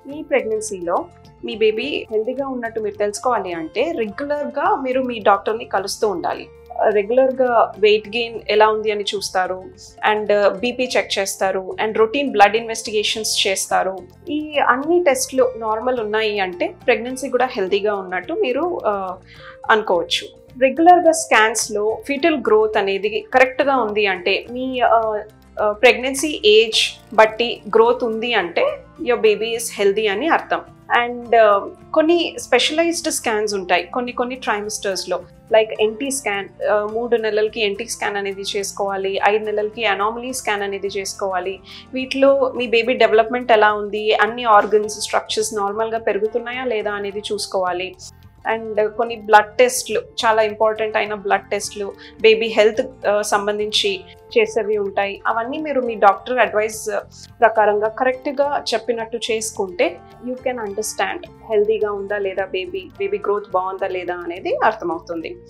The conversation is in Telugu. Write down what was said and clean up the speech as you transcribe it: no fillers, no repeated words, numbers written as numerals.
మీ ప్రెగ్నెన్సీలో మీ బేబీ హెల్తీగా ఉన్నట్టు మీరు తెలుసుకోవాలి అంటే రెగ్యులర్గా మీరు మీ డాక్టర్ని కలుస్తూ ఉండాలి. రెగ్యులర్గా వెయిట్ గెయిన్ ఎలా ఉంది అని చూస్తారు, అండ్ బీపీ చెక్ చేస్తారు, అండ్ రొటీన్ బ్లడ్ ఇన్వెస్టిగేషన్స్ చేస్తారు. ఈ అన్ని టెస్ట్లు నార్మల్ ఉన్నాయి అంటే ప్రెగ్నెన్సీ కూడా హెల్తీగా ఉన్నట్టు మీరు అనుకోవచ్చు. రెగ్యులర్గా స్కాన్స్లో ఫీటల్ గ్రోత్ అనేది కరెక్ట్గా ఉంది అంటే, మీ ప్రెగ్నెన్సీ ఏజ్ బట్టి గ్రోత్ ఉంది అంటే యువర్ బేబీ ఈస్ హెల్దీ అని అర్థం. అండ్ కొన్ని స్పెషలైజ్డ్ స్కాన్స్ ఉంటాయి కొన్ని ట్రైమిస్టర్స్లో, లైక్ ఎన్టీ స్కాన్. 3 నెలలకి ఎన్టీ స్కాన్ అనేది చేసుకోవాలి, 5 నెలలకి అనామలీ స్కాన్ అనేది చేసుకోవాలి. వీటిలో మీ బేబీ డెవలప్మెంట్ ఎలా ఉంది, అన్ని ఆర్గన్స్ స్ట్రక్చర్స్ నార్మల్గా పెరుగుతున్నాయా లేదా అనేది చూసుకోవాలి. అండ్ కొన్ని బ్లడ్ టెస్ట్లు, చాలా ఇంపార్టెంట్ అయిన బ్లడ్ టెస్ట్లు బేబీ హెల్త్ సంబంధించి చేసేవి ఉంటాయి. అవన్నీ మీరు మీ డాక్టర్ అడ్వైస్ ప్రకారంగా కరెక్ట్గా చెప్పినట్టు చేసుకుంటే యూ కెన్ అండర్స్టాండ్ హెల్తీగా ఉందా లేదా బేబీ గ్రోత్ బాగుందా లేదా అనేది అర్థమవుతుంది.